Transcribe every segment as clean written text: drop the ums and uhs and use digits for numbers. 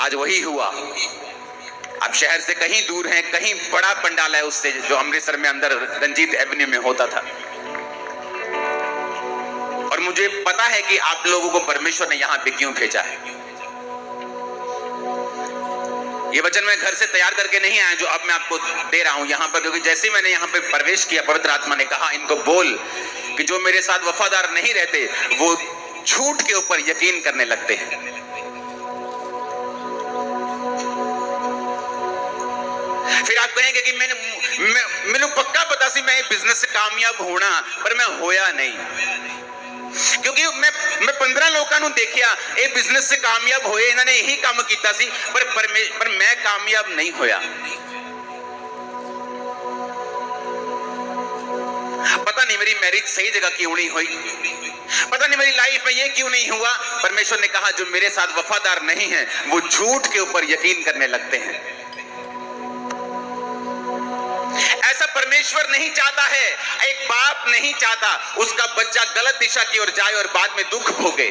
आज वही हुआ। आप शहर से कहीं दूर हैं, कहीं बड़ा पंडाल है उससे, जो अमृतसर में अंदर रंजीत एवेन्यू में होता था। और मुझे पता है कि आप लोगों को परमेश्वर ने यहां पे क्यों भेजा है। ये वचन मैं घर से तैयार करके नहीं आया जो अब मैं आपको दे रहा हूं यहां पर, क्योंकि जैसे मैंने यहां पे प्रवेश किया, पवित्र आत्मा ने कहा इनको बोल कि जो मेरे साथ वफादार नहीं रहते वो झूठ के ऊपर यकीन करने लगते हैं। फिर आप कहेंगे कि मैंने पक्का पता सी मैं बिजनेस से कामयाब होना, पर मैं होया नहीं। क्योंकि मैं 15 लोगों को देखिया ये बिजनेस से कामयाब होए, इन्होंने यही काम किया सी, पर मैं कामयाब नहीं होया। पता नहीं मेरी मैरिज सही जगह क्यों नहीं हुई, पता नहीं मेरी लाइफ में ये क्यों नहीं हुआ। परमेश्वर ने कहा जो मेरे साथ वफादार नहीं है वो झूठ के ऊपर यकीन करने लगते हैं। ऐसा परमेश्वर नहीं चाहता है। एक बाप नहीं चाहता उसका बच्चा गलत दिशा की ओर जाए और बाद में दुख भोगे।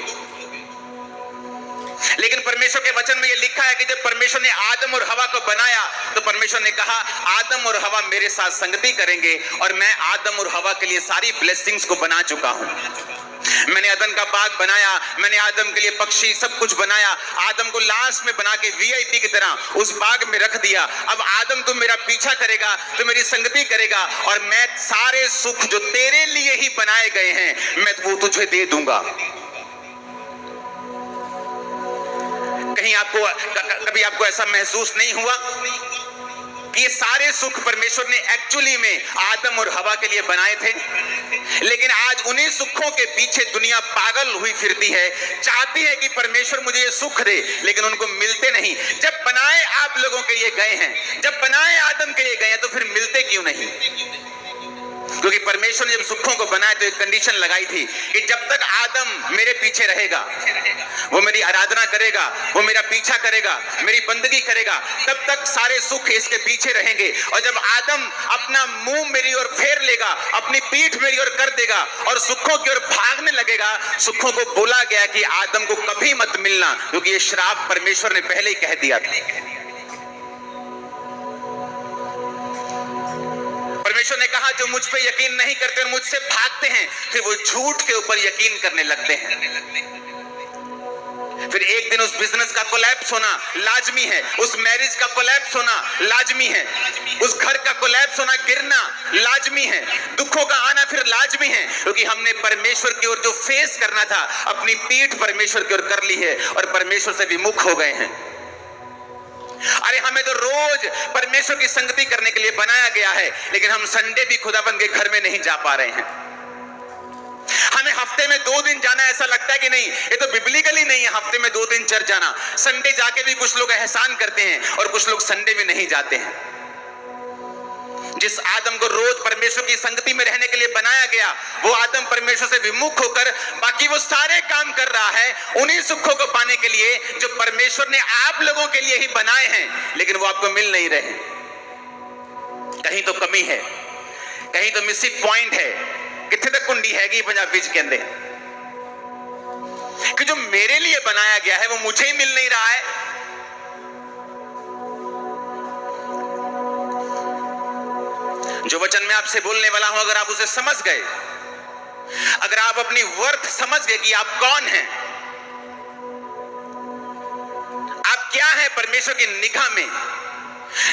लेकिन परमेश्वर के वचन में यह लिखा है कि जब परमेश्वर ने आदम और हवा को बनाया तो परमेश्वर ने कहा आदम और हवा मेरे साथ संगति करेंगे, और मैं आदम और हवा के लिए सारी ब्लेसिंग्स को बना चुका हूं। मैंने अदन का बाग बनाया, मैंने आदम के लिए पक्षी सब कुछ बनाया, आदम को लास्ट में बना के वीआईपी की तरह उस बाग में रख दिया। अब आदम तू मेरा पीछा करेगा, तू मेरी संगति करेगा, और मैं सारे सुख जो तेरे लिए ही बनाए गए हैं मैं वो तुझे दे दूंगा। कहीं कभी आपको ऐसा महसूस नहीं हुआ कि ये सारे सुख परमेश्वर ने एक्चुअली में आदम और हवा के लिए बनाए थे, लेकिन आज उन्हीं सुखों के पीछे दुनिया पागल हुई फिरती है, चाहती है कि परमेश्वर मुझे ये सुख दे, लेकिन उनको मिलते नहीं। जब बनाए आप लोगों के लिए गए हैं, जब बनाए आदम के लिए गए हैं, तो फिर मिलते क्यों नहीं? क्योंकि परमेश्वर ने जब सुखों को बनाया तो एक कंडीशन लगाई थी कि जब तक आदम मेरे पीछे रहेगा, वो मेरी आराधना करेगा, वो मेरा पीछा करेगा, मेरी बंदगी करेगा, तब तक सारे सुख इसके पीछे रहेंगे। और जब आदम अपना मुंह मेरी ओर फेर लेगा, अपनी पीठ मेरी ओर कर देगा और सुखों की ओर भागने लगेगा, सुखों को बोला गया कि आदम को कभी मत मिलना, क्योंकि ये श्राप परमेश्वर ने पहले ही कह दिया था। परमेश्वर ने कहा जो मुझ पे यकीन नहीं करते और मुझसे भागते हैं फिर वो झूठ के ऊपर यकीन करने लगते हैं। फिर एक दिन उस बिजनेस का कोलैप्स होना लाजमी है, उस मैरिज का कोलैप्स होना लाजमी है, उस घर का कोलैप्स होना, गिरना लाजमी है, दुखों का आना फिर लाजमी है, क्योंकि हमने परमेश्वर की ओर जो फेस करना था अपनी पीठ परमेश्वर की ओर कर ली है और परमेश्वर से विमुख हो गए हैं। अरे हमें तो रोज परमेश्वर की संगति करने के लिए बनाया गया है, लेकिन हम संडे भी खुदाबंद के घर में नहीं जा पा रहे हैं। हमें हफ्ते में 2 दिन जाना ऐसा लगता है कि नहीं, ये तो बिब्लिकली नहीं है हफ्ते में 2 दिन चर्च जाना। संडे जाके भी कुछ लोग एहसान करते हैं और कुछ लोग संडे भी नहीं जाते हैं। जिस आदम को रोज परमेश्वर की संगति में रहने के लिए बनाया गया, वो आदम परमेश्वर से विमुख होकर बाकी वो सारे काम कर रहा है उन्हीं सुखों को पाने के लिए जो परमेश्वर ने आप लोगों के लिए ही बनाए हैं, लेकिन वो आपको मिल नहीं रहे। कहीं तो कमी है, कहीं तो मिसिंग पॉइंट है। कितने तक कुंडी हैगी पंजाबी के अंदर कि जो मेरे लिए बनाया गया है वो मुझे ही मिल नहीं रहा है। जो वचन मैं आपसे बोलने वाला हूं, अगर आप उसे समझ गए, अगर आप अपनी वर्थ समझ गए कि आप कौन हैं, आप क्या हैं परमेश्वर की निगाह में,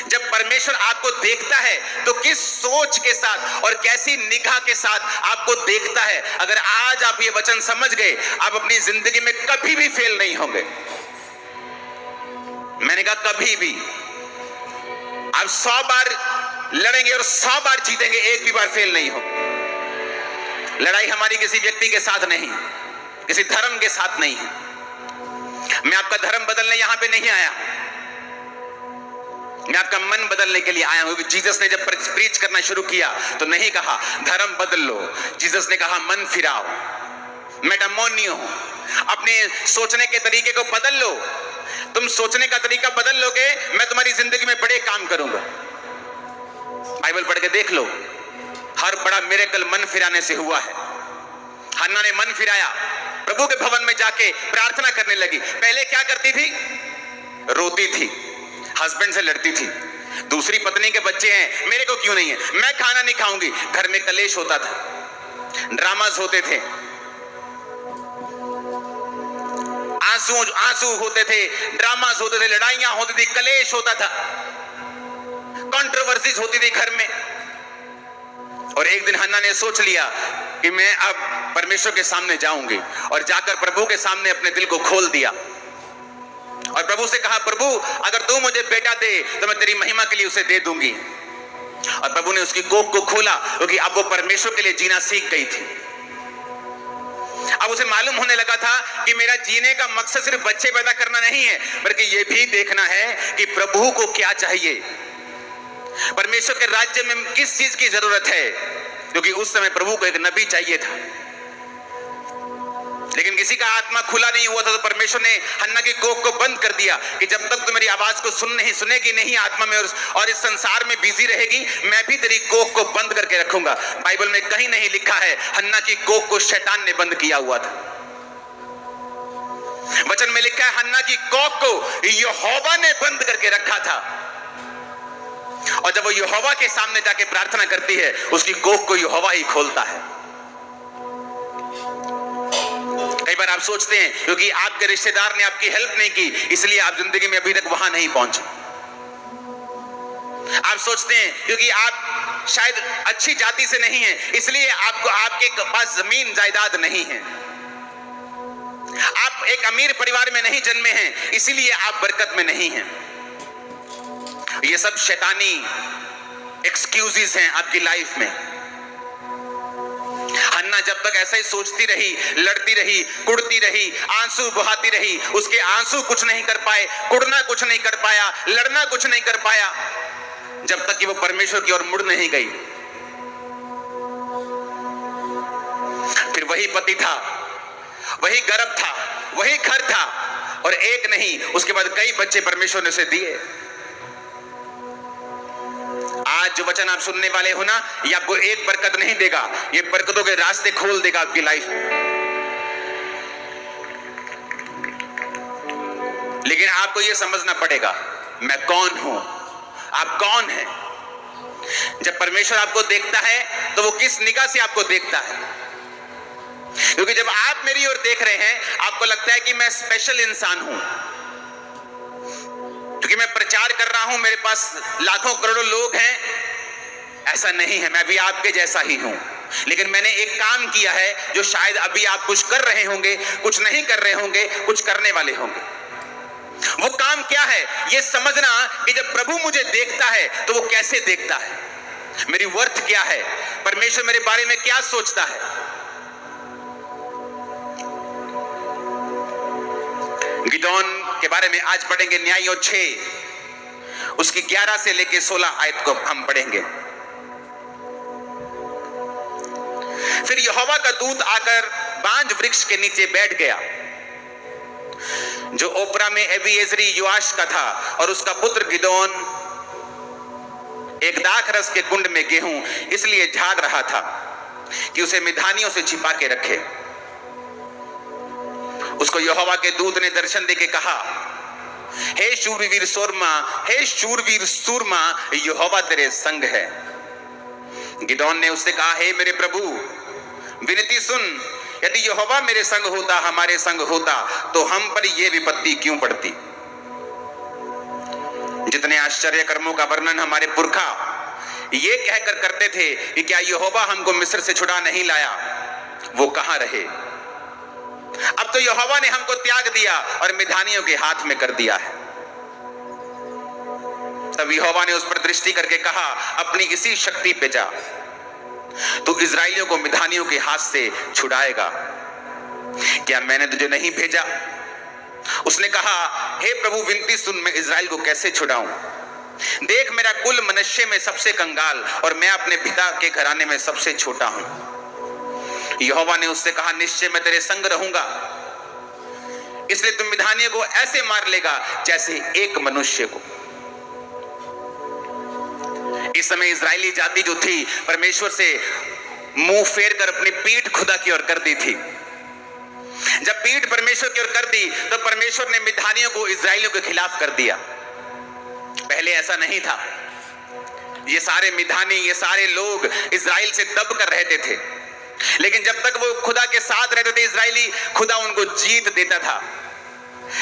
जब परमेश्वर आपको देखता है तो किस सोच के साथ और कैसी निगाह के साथ आपको देखता है, अगर आज आप ये वचन समझ गए, आप अपनी जिंदगी में कभी भी फेल नहीं होंगे। मैंने कहा कभी भी। आप 100 बार लड़ेंगे और 100 बार जीतेंगे, एक भी बार फेल नहीं हो। लड़ाई हमारी किसी व्यक्ति के साथ नहीं, किसी धर्म के साथ नहीं है। मैं आपका धर्म बदलने यहां पे नहीं आया, मैं आपका मन बदलने के लिए आया हूं। जीसस ने जब प्रीच करना शुरू किया तो नहीं कहा धर्म बदल लो, जीसस ने कहा मन फिराओ, मेटामोनियो, अपने सोचने के तरीके को बदल लो। तुम सोचने का तरीका बदल लोगे, मैं तुम्हारी जिंदगी में बड़े काम करूंगा। बाइबल पढ़ के देख लो, हर बड़ा मिरेकल मन फिराने से हुआ है। हन्ना ने मन फिराया, प्रभु के भवन में जाके प्रार्थना करने लगी। पहले क्या करती थी? रोती थी, हस्बैंड से लड़ती थी, दूसरी पत्नी के बच्चे हैं, मेरे को क्यों नहीं है, मैं खाना नहीं खाऊंगी। घर में कलेश होता था, ड्रामास होते थे, आंसू होते थे, ड्रामास होते थे, लड़ाइयां होती थी, कलेश होता था, कंट्रोवर्सीज होती थी घर में। और एक दिन हन्ना ने सोच लिया कि मैं अब परमेश्वर के सामने जाऊंगी, और जाकर प्रभु के सामने अपने दिल को खोल दिया और प्रभु से कहा, प्रभु अगर तू मुझे बेटा दे तो मैं तेरी महिमा के लिए उसे दे दूंगी। और प्रभु ने उसकी कोख को खोला, क्योंकि अब वो परमेश्वर के लिए जीना सीख गई थी। अब उसे मालूम होने लगा था कि मेरा जीने का मकसद सिर्फ बच्चे पैदा करना नहीं है, बल्कि यह भी देखना है कि प्रभु को क्या चाहिए, परमेश्वर के राज्य में किस चीज की जरूरत है। क्योंकि उस समय प्रभु को एक नबी चाहिए था, लेकिन किसी का आत्मा खुला नहीं हुआ था। तो परमेश्वर ने हन्ना की कोख को बंद कर दिया कि जब तक तू मेरी आवाज को सुनेगी नहीं आत्मा में और इस संसार में बिजी रहेगी, मैं भी तेरी कोख को बंद करके रखूंगा। बाइबल में कहीं नहीं लिखा है हन्ना की कोख को शैतान ने बंद किया हुआ था। वचन में लिखा है हन्ना की कोख को यहोवा ने बंद करके रखा था। और जब वो यहोवा के सामने जाके प्रार्थना करती है, उसकी कोख को यहोवा ही खोलता है। कई बार आप सोचते हैं क्योंकि आपके रिश्तेदार ने आपकी हेल्प नहीं की, इसलिए आप जिंदगी में अभी तक वहां नहीं पहुंचे। आप सोचते हैं क्योंकि आप शायद अच्छी जाति से नहीं हैं, इसलिए आपके पास जमीन जायदाद नहीं है। आप एक अमीर परिवार में नहीं जन्मे हैं, इसीलिए आप बरकत में नहीं हैं। ये सब शैतानी एक्सक्यूजेस हैं आपकी लाइफ में। हन्ना जब तक ऐसा ही सोचती रही, लड़ती रही, कुड़ती रही, आंसू बहाती रही, उसके आंसू कुछ नहीं कर पाए, कुड़ना कुछ नहीं कर पाया, लड़ना कुछ नहीं कर पाया, जब तक कि वो परमेश्वर की ओर मुड़ नहीं गई। फिर वही पति था, वही गर्भ था, वही घर था, और एक नहीं उसके बाद कई बच्चे परमेश्वर ने उसे दिए। आज जो वचन आप सुनने वाले हो ना, ये आपको एक बरकत नहीं देगा, ये बरकतों के रास्ते खोल देगा आपकी लाइफ में। लेकिन आपको ये समझना पड़ेगा मैं कौन हूं, आप कौन हैं। जब परमेश्वर आपको देखता है तो वो किस निगाह से आपको देखता है। क्योंकि जब आप मेरी ओर देख रहे हैं, आपको लगता है कि मैं स्पेशल इंसान हूं, क्योंकि मैं प्रचार कर रहा हूं, मेरे पास लाखों करोड़ों लोग हैं। ऐसा नहीं है, मैं भी आपके जैसा ही हूं, लेकिन मैंने एक काम किया है जो शायद अभी आप कुछ कर रहे होंगे, कुछ नहीं कर रहे होंगे, कुछ करने वाले होंगे। वो काम क्या है, ये समझना कि जब प्रभु मुझे देखता है तो वो कैसे देखता है, मेरी वर्थ क्या है, परमेश्वर मेरे बारे में क्या सोचता है। गिदोन के बारे में आज पढ़ेंगे न्यायों 6, उसकी 11 से लेकर 16 आयत को हम पढ़ेंगे। फिर यहोवा का दूत आकर बांज वृक्ष के नीचे बैठ गया, जो ओपरा में एबीएजरी योआश का था, और उसका पुत्र गिदोन एक दाख रस के कुंड में गेहूं इसलिए झाड़ रहा था कि उसे मिधानियों से छिपा के रखे। उसको यहोवा के दूत ने दर्शन देके कहा, हे शूरवीर सूरमा, हे शूरवीर सूरमा, यहोवा तेरे संग है। गिदोन ने उससे कहा, हे मेरे प्रभु, विनती सुन, यदि यहोवा मेरे संग होता, हमारे संग होता, तो हम पर यह विपत्ति क्यों पड़ती। जितने आश्चर्य कर्मों का वर्णन हमारे पुरखा ये कहकर करते थे कि क्या यहोवा हमको मिस्र से छुड़ा नहीं लाया, वो कहां रहे। अब तो यहोवा ने हमको त्याग दिया और मिधानियों के हाथ में कर दिया है। तब यहोवा ने उस पर दृष्टि करके कहा, अपनी इसी शक्ति पे जा, तू इजराइलियों को मिधानियों के हाथ से छुड़ाएगा। क्या मैंने तुझे नहीं भेजा। उसने कहा, हे प्रभु विनती सुन, मैं इजराइल को कैसे छुड़ाऊं। देख मेरा कुल मनुष्य में सबसे कंगाल, और मैं अपने पिता के घराने में सबसे छोटा हूं। यहोवा ने उससे कहा, निश्चय मैं तेरे संग रहूंगा, इसलिए तुम मिधानियों को ऐसे मार लेगा जैसे एक मनुष्य को। इस समय इजरायली जाति जो थी परमेश्वर से मुंह फेर कर अपनी पीठ खुदा की ओर कर दी थी। जब पीठ परमेश्वर की ओर कर दी तो परमेश्वर ने मिद्यानियों को इस्राएलियों के खिलाफ कर दिया। पहले ऐसा नहीं था। ये सारे मिद्यानी, ये सारे लोग इस्राएल से दब कर रहते थे, लेकिन जब तक वो खुदा के साथ रहते थे इस्राएली, खुदा उनको जीत देता था।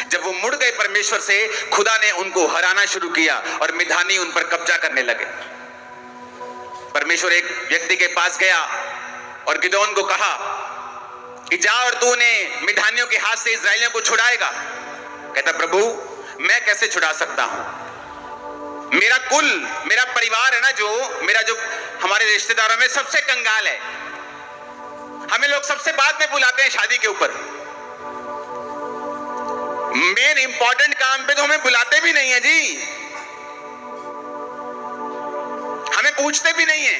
जब वो मुड़ गए परमेश्वर से, खुदा ने उनको हराना शुरू किया और मिद्यानी उन पर कब्जा करने लगे। परमेश्वर एक व्यक्ति के पास गया और गिदोन को कहा कि जा और तू उन्हें मिद्यानियों के हाथ से इस्राएलियों को छुड़ाएगा। कहता प्रभु मैं कैसे छुड़ा सकता हूं, मेरा कुल, मेरा परिवार है ना, जो हमारे रिश्तेदारों में सबसे कंगाल है। हमें लोग सबसे बाद में बुलाते हैं शादी के ऊपर, मेन इंपॉर्टेंट काम पे तो हमें बुलाते भी नहीं है जी, हमें पूछते भी नहीं है।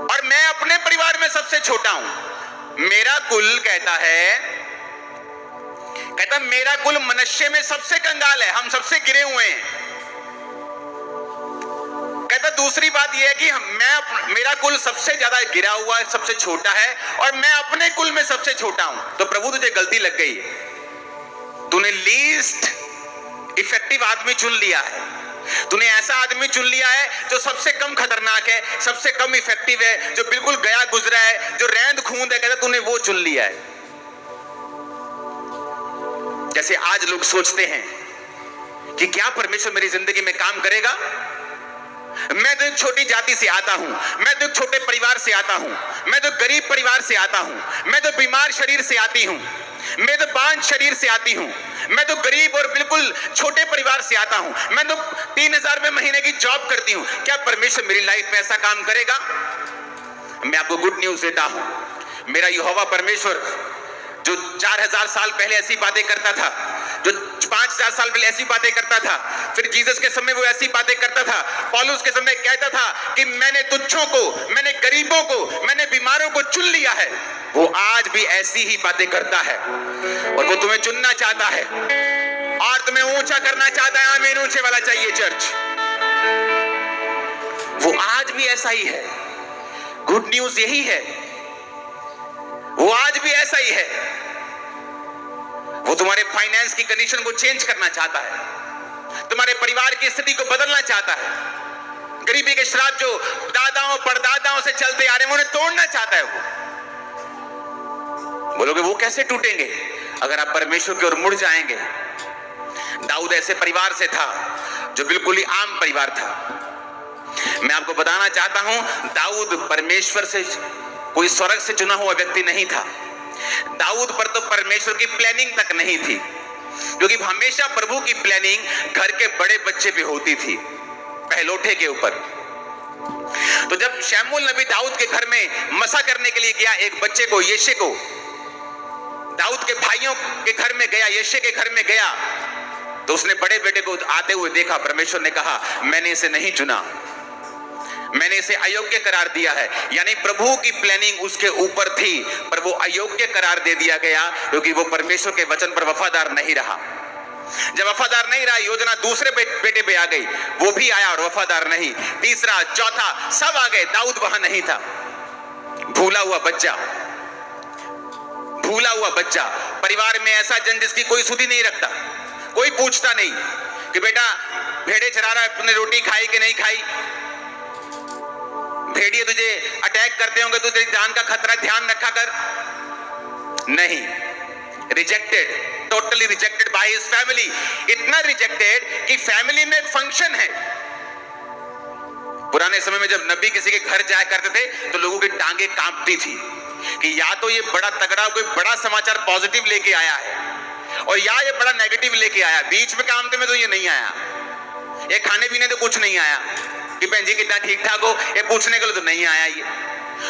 और मैं अपने परिवार में सबसे छोटा हूं। मेरा कुल कहता मेरा कुल मनुष्य में सबसे कंगाल है, हम सबसे गिरे हुए हैं। कहता दूसरी बात यह है कि मेरा कुल सबसे ज्यादा गिरा हुआ है, सबसे छोटा है, और मैं अपने कुल में सबसे छोटा हूं। तो प्रभु तुझे गलती लग गई, तूने लीस्ट इफेक्टिव आदमी चुन लिया है, तूने ऐसा आदमी चुन लिया है जो सबसे कम खतरनाक है, सबसे कम इफेक्टिव है, जो बिल्कुल गया गुजरा है, जो रैंद खूंद है। कहता तूने वो चुन लिया है। जैसे आज लोग सोचते हैं कि क्या परमेश्वर मेरी जिंदगी में काम करेगा। मैं तो एक छोटी जाति से आता हूं, मैं तो एक छोटे परिवार से आता हूं, मैं तो गरीब परिवार से आता हूं, मैं तो बीमार शरीर से आती हूं, मैं तो बांझ शरीर से आती हूं, मैं तो गरीब और बिल्कुल छोटे परिवार से आता हूं, मैं तो 3000 रुपए महीने की जॉब करती हूं। क्या परमेश्वर मेरी लाइफ में ऐसा काम करेगा? मैं आपको गुड न्यूज देता हूं। मेरा यहोवा परमेश्वर जो 4000 साल पहले ऐसी बातें करता था, जो 5000 साल पहले ऐसी बातें करता था, फिर जीसस के समय वो ऐसी बातें करता था, पौलुस के समय कहता था कि मैंने तुच्छों को, मैंने गरीबों को, मैंने बीमारों को चुन लिया है, वो आज भी ऐसी ही बातें करता है। और वो तुम्हें चुनना चाहता है और तुम्हें ऊंचा करना चाहता है। आमीन ऊंचे वाला चाहिए चर्च। वो आज भी ऐसा ही है। गुड न्यूज यही है, वो आज भी ऐसा ही है। वो तुम्हारे फाइनेंस की कंडीशन को चेंज करना चाहता है, तुम्हारे परिवार की स्थिति को बदलना चाहता है। गरीबी के श्राप जो दादाओं परदादाओं से चलते आ रहे हैं, उन्हें तोड़ना चाहता है। वो बोलोगे वो कैसे टूटेंगे? अगर आप परमेश्वर की ओर मुड़ जाएंगे। दाऊद ऐसे परिवार से था जो बिल्कुल ही आम परिवार था। मैं आपको बताना चाहता हूं, दाऊद परमेश्वर से, कोई स्वर्ग से चुना हुआ व्यक्ति नहीं था। दाऊद पर तो परमेश्वर की प्लानिंग तक नहीं थी, क्योंकि हमेशा प्रभु की प्लानिंग घर के बड़े बच्चे पे होती थी, पहलोठे के ऊपर। तो जब शमूएल नबी दाऊद के घर में मसा करने के लिए गया, एक बच्चे को, यिशै को, दाऊद के भाइयों के घर में गया, यिशै के घर में गया, तो उसने बड़े बेटे को आते हुए देखा। परमेश्वर ने कहा मैंने इसे नहीं चुना, मैंने इसे अयोग्य करार दिया है। यानी प्रभु की प्लानिंग उसके ऊपर थी, पर वो अयोग्य करार दे दिया गया, क्योंकि वो परमेश्वर के वचन पर वफादार नहीं रहा। जब वफादार नहीं रहा, योजना दूसरे बेटे पे आ गई, वो भी आया और वफादार नहीं। तीसरा, चौथा, सब आ गए, दाऊद वहां नहीं था। भूला हुआ बच्चा, भूला हुआ बच्चा। परिवार में ऐसा जन जिसकी कोई सुधि नहीं रखता, कोई पूछता नहीं कि बेटा भेड़े चरा रहा है, तूने रोटी खाई कि नहीं खाई? भेड़िए तुझे अटैक करते होंगे तो तेरी जान का खतरा, ध्यान रखा कर। नहीं, rejected, totally rejected by his family. इतना रिजेक्टेड कि फैमिली में फंक्शन है। पुराने समय में जब नबी किसी के घर जाया करते थे तो लोगों की टांगे कांपती थी कि या तो ये बड़ा तगड़ा कोई बड़ा समाचार पॉजिटिव लेके आया है, और या ये बड़ा नेगेटिव लेके आया। बीच में काम में तो ये नहीं आया, ये खाने पीने तो कुछ नहीं आया कि बहन जी कितना ठीक ठाक हो, ये पूछने के लिए तो नहीं आया ये।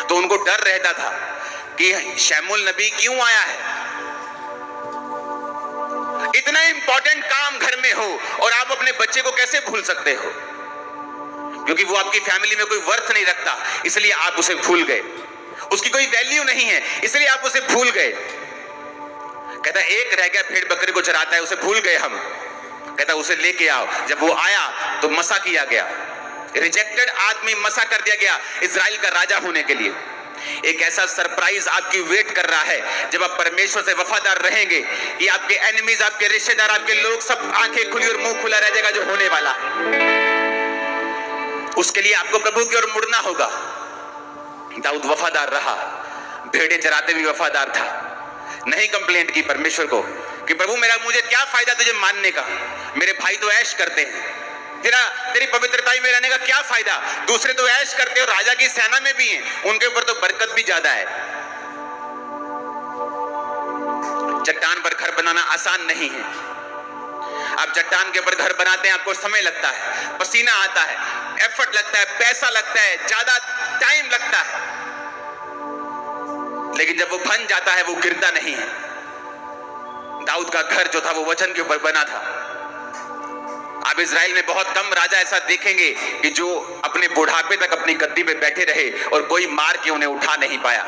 तो उनको डर रहता था कि शमूएल नबी क्यों आया है। इतना इंपॉर्टेंट काम घर में हो और आप अपने बच्चे को कैसे भूल सकते हो? क्योंकि वो आपकी फैमिली में कोई वर्थ नहीं रखता, इसलिए आप उसे भूल गए। उसकी कोई वैल्यू नहीं है, इसलिए आप उसे भूल गए। कहता एक रह गया, भेड़ बकरी को चराता है, उसे भूल गए हम। कहता उसे लेके आओ। जब वो आया तो मसा किया गया। रिजेक्टेड आदमी मसा कर दिया गया इजराइल का राजा होने के लिए। एक ऐसा सरप्राइज आपकी वेट कर रहा है जब आप परमेश्वर से वफादार रहेंगे कि आपके एनिमीज, आपके रिश्तेदार, आपके लोग सब आंखें खुली और मुंह खुला रह जाएगा जो होने वाला है। उसके लिए आपको प्रभु की ओर मुड़ना होगा। दाऊद वफादार रहा, भेड़ें चराते हुए वफादार था, नहीं कंप्लेंट की परमेश्वर को कि प्रभु मुझे क्या फायदा तुझे मानने का, मेरे भाई तो ऐश करते हैं, तेरी पवित्रता में रहने का क्या फायदा, दूसरे तो ऐश करते और राजा की सेना में भी हैं, उनके ऊपर तो बरकत भी ज्यादा है। चट्टान पर घर बनाना आसान नहीं है। आप चट्टान के ऊपर घर बनाते हैं, आपको समय लगता है, पसीना आता है, एफर्ट लगता है, पैसा लगता है, ज्यादा टाइम लगता है, लेकिन जब वो बन जाता है वो गिरता नहीं है। दाऊद का घर जो था वो वचन के ऊपर बना था। आप इजराइल में बहुत कम राजा ऐसा देखेंगे कि जो अपने बुढ़ापे तक अपनी गद्दी पे बैठे रहे और कोई मार के उन्हें उठा नहीं पाया।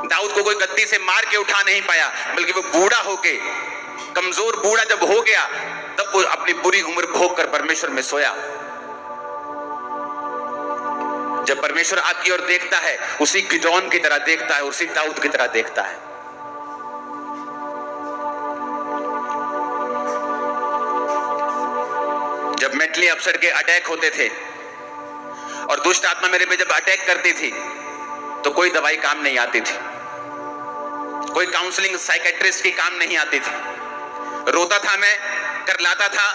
दाऊद को कोई गद्दी से मार के उठा नहीं पाया, बल्कि वो बूढ़ा होके, कमजोर बूढ़ा जब हो गया तब वो अपनी बुरी उम्र भोग कर परमेश्वर में सोया। जब परमेश्वर आपकी ओर देखता है उसी गिदोन की तरह देखता है, उसी दाऊद की तरह देखता है। जब मेंटली अपसेट के अटैक होते थे और दुष्ट आत्मा मेरे पे जब अटैक करती थी तो कोई दवाई काम नहीं आती थी, कोई काउंसलिंग साइकेट्रिस्ट की काम नहीं आती थी। रोता था मैं, करलाता था,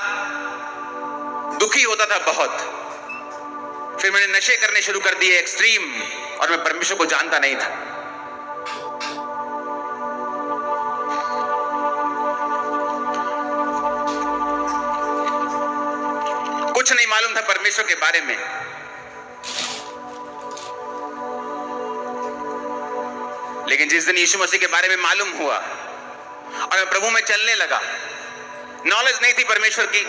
दुखी होता था बहुत। फिर मैंने नशे करने शुरू कर दिए एक्सट्रीम, और मैं परमेश्वर को जानता नहीं था। कुछ नहीं मालूम था परमेश्वर के बारे में। लेकिन जिस दिन यीशु मसीह के बारे में मालूम हुआ और मैं प्रभु में चलने लगा, नॉलेज नहीं थी परमेश्वर की।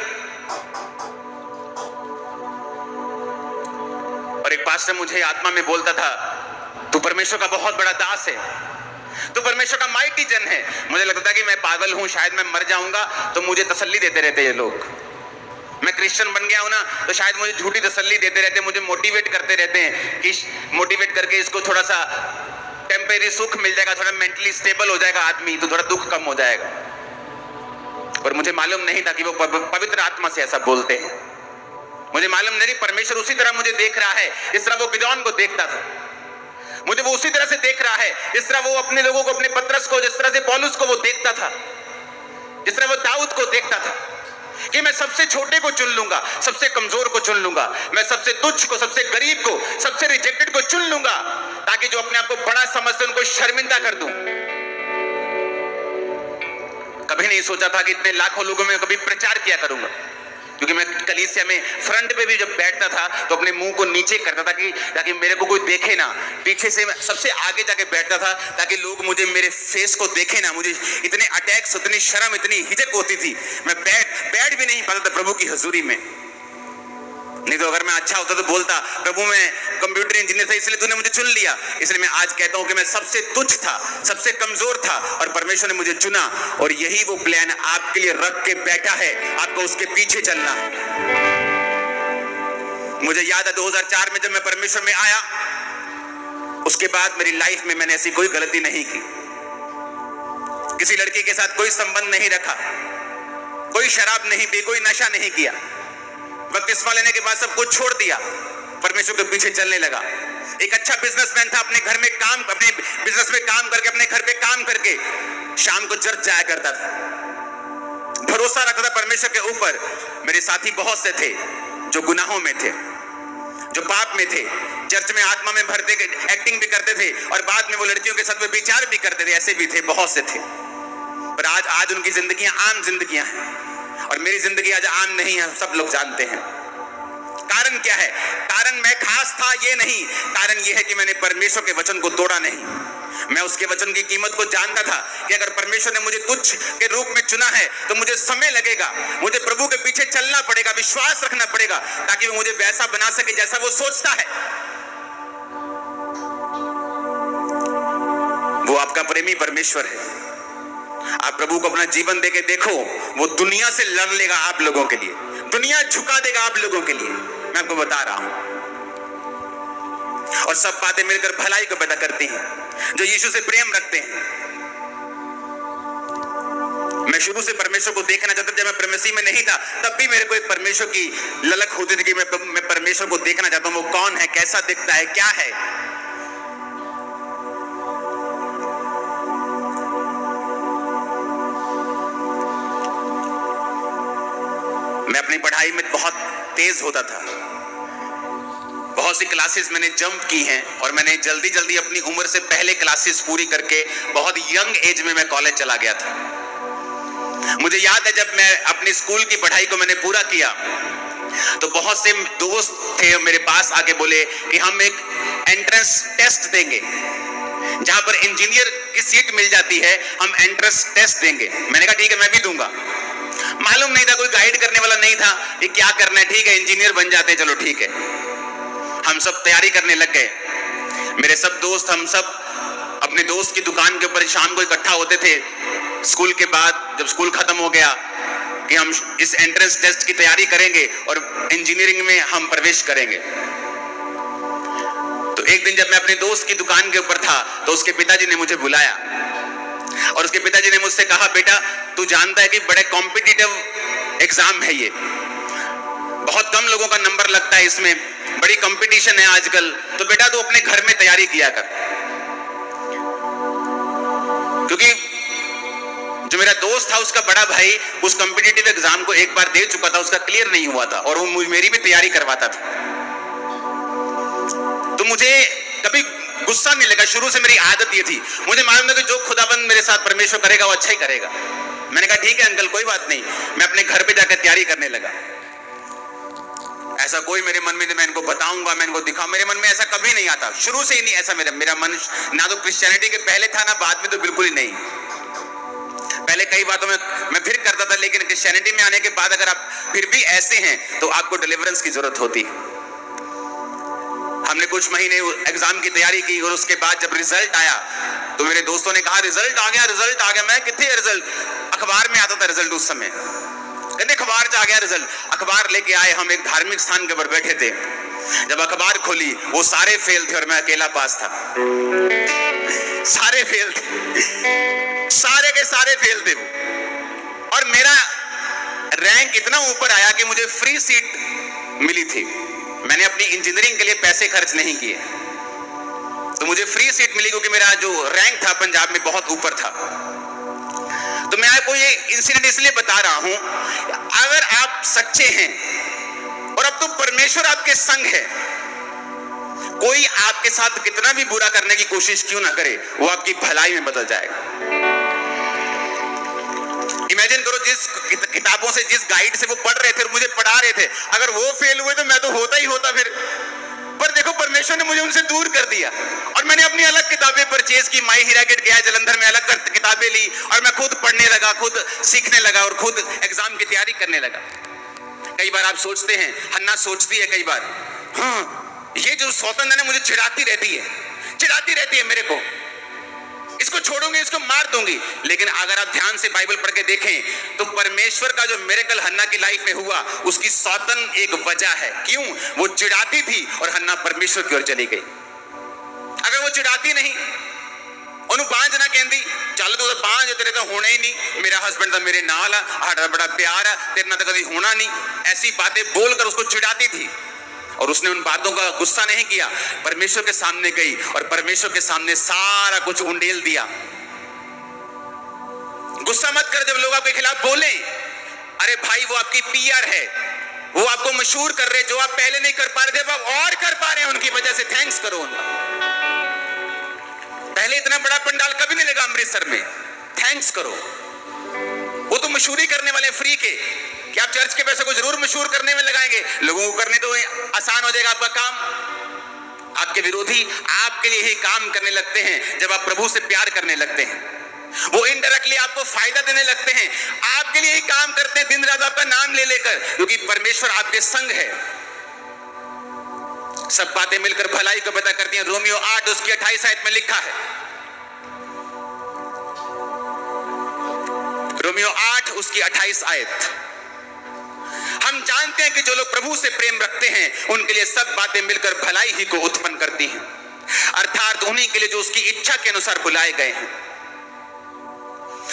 और एक पास्टर मुझे आत्मा में बोलता था, तू परमेश्वर का बहुत बड़ा दास है, तू परमेश्वर का माइटी जन है। मुझे लगता था कि मैं पागल हूं, शायद मैं मर जाऊंगा, तो मुझे तसल्ली देते रहते ये लोग। मैं क्रिश्चियन बन गया हूं ना, तो शायद मुझे झूठी तसल्ली देते रहते, मुझे मोटिवेट करते रहते हैं कि मोटिवेट करके इसको थोड़ा सा टेम्परेरी सुख मिल जाएगा, थोड़ा मेंटली स्टेबल हो जाएगा आदमी, तो थोड़ा दुख कम हो जाएगा। पर मुझे मालूम नहीं था कि वो पवित्र आत्मा से ऐसा बोलते हैं। मुझे मालूम नहीं, परमेश्वर उसी तरह मुझे देख रहा है इस तरह वो गिदोन को देखता था। मुझे वो उसी तरह से देख रहा है इस तरह वो अपने लोगों को, अपने पतरस को, जिस तरह से पौलुस को वो देखता था, जिस तरह वो दाऊद को देखता था कि मैं सबसे छोटे को चुन लूंगा, सबसे कमजोर को चुन लूंगा, मैं सबसे तुच्छ को, सबसे गरीब को, सबसे रिजेक्टेड को चुन लूंगा, ताकि जो अपने आप को बड़ा समझते उनको शर्मिंदा कर दूं। कभी नहीं सोचा था कि इतने लाखों लोगों में कभी प्रचार किया करूंगा, क्योंकि मैं कलीसिया में फ्रंट पे भी जब बैठता था तो अपने मुंह को नीचे करता था कि ताकि मेरे को कोई देखे ना। पीछे से मैं सबसे आगे जाके बैठता था ताकि लोग मुझे, मेरे फेस को देखे ना। मुझे इतने अटैक्स, इतनी शर्म, इतनी हिचक होती थी, मैं बैठ भी नहीं पाता था प्रभु की हजूरी में। नहीं तो अगर मैं अच्छा होता तो बोलता, प्रभु मैं कंप्यूटर इंजीनियर था इसलिए तूने मुझे चुन लिया। इसलिए मैं आज कहता हूं कि मैं सबसे तुच्छ था, सबसे कमजोर था, और परमेश्वर ने मुझे चुना। और यही वो प्लान आपके लिए रख के बैठा है, आपको उसके पीछे चलना है। मुझे याद है 2004 में जब मैं परमेश्वर में आया, उसके बाद मेरी लाइफ में मैंने ऐसी कोई गलती नहीं की, किसी लड़की के साथ कोई संबंध नहीं रखा, कोई शराब नहीं पी, कोई नशा नहीं किया। बपतिस्मा लेने के बाद सब कुछ छोड़ दिया, परमेश्वर के पीछे चलने लगा। एक अच्छा बिजनेसमैन था, अपने घर में काम, अपने बिजनेस में काम करके, अपने घर पे काम करके शाम को चर्च जाया करता था, भरोसा रखता था परमेश्वर के ऊपर। मेरे साथी बहुत से थे जो गुनाहों में थे, जो पाप में थे, चर्च में आत्मा में भरते, एक्टिंग भी करते थे और बाद में वो लड़कियों के साथ विचार भी करते थे, ऐसे भी थे, बहुत से थे। पर आज उनकी जिंदगियां आम जिंदगियां हैं और मेरी जिंदगी आज आम नहीं है, सब लोग जानते हैं। कारण क्या है? कारण मैं खास था ये नहीं, कारण ये है कि मैंने परमेश्वर के वचन को तोड़ा नहीं। मैं उसके वचन की कीमत को जानता था कि अगर परमेश्वर ने मुझे तुच्छ के रूप में चुना है तो मुझे समय लगेगा, मुझे प्रभु के पीछे चलना पड़ेगा, विश्वास रखना पड़ेगा, ताकि वो मुझे वैसा बना सके जैसा वो सोचता है। वो आपका प्रेमी परमेश्वर है। आप प्रभु को अपना जीवन देके देखो, वो दुनिया से लड़ लेगा आप लोगों के लिए, दुनिया झुका देगा आप लोगों के लिए, मैं आपको बता रहा हूं। और सब बातें मिलकर भलाई को पैदा करती हैं। जो यीशु से प्रेम रखते हैं, मैं शुरू से परमेश्वर को देखना चाहता था। जब मैं परमेश्वर में नहीं था तब भी मेरे को एक परमेश्वर की ललक होती थी कि मैं परमेश्वर को देखना चाहता हूं। वो कौन है, कैसा दिखता है, क्या है। मैं अपनी पढ़ाई में बहुत तेज होता था। बहुत सी क्लासेस मैंने जंप की हैं और मैंने जल्दी जल्दी अपनी उम्र से पहले क्लासेस पूरी करके बहुत यंग एज में मैं कॉलेज चला गया था। मुझे याद है जब मैं अपनी स्कूल की पढ़ाई को मैंने पूरा किया तो बहुत से दोस्त थे मेरे पास आके बोले कि हम एक एंट्रेंस टेस्ट देंगे, जहां पर इंजीनियर की सीट मिल जाती है, हम एंट्रेंस टेस्ट देंगे। मैंने कहा ठीक है, मैं भी दूंगा। मालूम नहीं था, कोई गाइड करने वाला नहीं था कि क्या करना है। ठीक है, इंजीनियर बन जाते हैं, चलो ठीक है। हम सब तैयारी करने लग गए। मेरे सब दोस्त, हम सब अपने दोस्त की दुकान के ऊपर शाम को इकट्ठा होते थे स्कूल के बाद, जब स्कूल खत्म हो गया, कि हम इस एंट्रेंस टेस्ट की तैयारी करेंगे और इंजीनियरिंग में हम प्रवेश करेंगे। तो एक दिन जब मैं अपने दोस्त की दुकान के ऊपर था तो उसके पिताजी ने मुझे बुलाया और उसके पिताजी ने मुझसे कहा, बेटा तू जानता है कि बड़े कॉम्पिटिटिव एग्जाम है ये, बहुत कम लोगों का नंबर लगता है इसमें, बड़ी कंपटीशन है आजकल, तो बेटा तू अपने घर में तैयारी किया कर। क्योंकि जो मेरा दोस्त था उसका बड़ा भाई उस कॉम्पिटिटिव एग्जाम को एक बार दे चुका था, उसका क्लियर नहीं हुआ था और वो मेरी भी तैयारी करवाता था। तो मुझे कभी गुस्सा नहीं लगा, शुरू से मेरी आदत ये थी। मुझे मालूम था कि जो खुदाबंद मेरे साथ परमेश्वर करेगा वो अच्छा ही करेगा। मैंने कहा ठीक है अंकल, कोई बात नहीं। मैं अपने घर पे जाकर तैयारी करने लगा। ऐसा कोई मेरे मन में मैं इनको बताऊंगा, मैं इनको दिखाऊं, मेरे मन में ऐसा कभी नहीं आता, शुरू से ही नहीं ऐसा। मेरा मन ना तो क्रिश्चियनिटी के पहले था ना बाद में, तो बिल्कुल ही नहीं। पहले कई बातों में मैं फिर करता था, लेकिन क्रिश्चियनिटी में आने के बाद अगर आप फिर भी ऐसे हैं तो आपको डिलीवरेंस की जरूरत होती। हमने कुछ महीने एग्जाम की तैयारी की और उसके बाद जब रिजल्ट आया तो मेरे दोस्तों ने कहा रिजल्ट आ गया, रिजल्ट आ गया। मैं कितने रिजल्ट, अखबार में आता था रिजल्ट उस समय, कहते अखबार से आ गया रिजल्ट। अखबार लेके आए, हम एक धार्मिक स्थान के ऊपर बैठे थे। जब अखबार खोली वो सारे फेल थे और मैं अकेला पास था। सारे फेल थे, सारे के सारे फेल थे वो। और मेरा रैंक इतना ऊपर आया कि मुझे फ्री सीट मिली थी। मैंने अपनी इंजीनियरिंग के लिए पैसे खर्च नहीं किए, तो मुझे फ्री सीट मिली क्योंकि मेरा जो रैंक था पंजाब में बहुत ऊपर था। तो मैं आपको ये इंसिडेंट इसलिए बता रहा हूं, अगर आप सच्चे हैं और अब तो परमेश्वर आपके संग है, कोई आपके साथ कितना भी बुरा करने की कोशिश क्यों ना करे, वो आपकी भलाई में बदल जाएगा। इमेजिन करो, जिस किताबों से, जिस गाइड से वो पढ़ रहे थे और मुझे पढ़ा रहे थे, अगर वो फेल हुए तो मैं तो होता ही होता फिर। पर देखो परमेश्वर ने मुझे उनसे दूर कर दिया और मैंने अपनी अलग किताबें परचेज की। माई हीरा गेट गया जलंधर में, अलग किताबें ली और मैं खुद पढ़ने लगा, खुद सीखने लगा और खुद एग्जाम की तैयारी करने लगा। कई बार आप सोचते हैं, हन्ना सोचती है कई बार, हाँ ये जो सौतन है मुझे चिढ़ाती रहती है मेरे को, इसको छोड़ूंगी, इसको मार दूंगी। लेकिन अगर आप ध्यान से बाइबल पढ़ के देखें तो परमेश्वर का जो मिरेकल हन्ना की लाइफ में हुआ, उसकी सौतन एक वजह है। क्यों? वो चिढ़ाती थी और हन्ना परमेश्वर की ओर चली गई। अगर वो चिढ़ाती नहीं, ਉਹਨੂੰ ਬਾਂਝ ਨਾ ਕਹਿੰਦੀ, ਚੱਲ ਤੂੰ ਤਾਂ ਬਾਂਝ, तेरे तो होना ही नहीं, मेरा हस्बैंड तो मेरे नाल है, साडा बड़ा प्यार है, तेरे नाल तो कभी होना नहीं, ऐसी बातें बोलकर उसको चिढ़ाती थी। और उसने उन बातों का गुस्सा नहीं किया, परमेश्वर के सामने गई और परमेश्वर के सामने सारा कुछ उंडेल दिया। गुस्सा मत कर जब लोग आपके खिलाफ बोले, अरे भाई वो आपकी पीआर है, वो आपको मशहूर कर रहे, जो आप पहले नहीं कर पा रहे थे अब और कर पा रहे हैं, उनकी वजह से थैंक्स करो उनका। पहले इतना बड़ा पंडाल कभी नहीं लगा अमृतसर में, थैंक्स करो। वो तो मशहूरी करने वाले फ्री के, कि आप चर्च के पैसे को जरूर मशहूर करने में लगाएंगे, लोगों को करने तो आसान हो जाएगा आपका काम। आपके विरोधी आपके लिए ही काम करने लगते हैं जब आप प्रभु से प्यार करने लगते हैं। वो इनडायरेक्टली आपको फायदा देने लगते हैं, आपके लिए ही काम करते हैं दिन रात आपका नाम ले लेकर, क्योंकि परमेश्वर आपके संग है। सब बातें मिलकर भलाई को पैदा करती हैं। रोमियो 8 उसकी 28 आयत में लिखा है, रोमियो 8 उसकी 28 आयत, हम हम जानते हैं कि जो लोग प्रभु से प्रेम रखते हैं उनके लिए सब बातें मिलकर भलाई ही को उत्पन्न करती हैं, अर्थात उन्हीं के लिए जो उसकी इच्छा के अनुसार बुलाए गए हैं।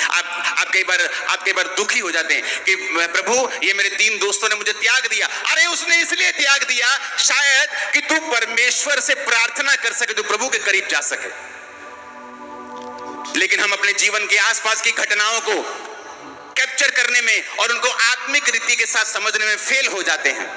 आप कई बार दुखी हो जाते हैं कि प्रभु ये मेरे 3 दोस्तों ने मुझे त्याग दिया। अरे उसने इसलिए त्याग दिया शायद कि तू परमेश्वर से प्रार्थना कर सके, तू प्रभु के करीब जा सके। लेकिन हम अपने जीवन के आसपास की घटनाओं को कैप्चर करने में और उनको आत्मिक रीति के साथ समझने में फेल हो जाते हैं।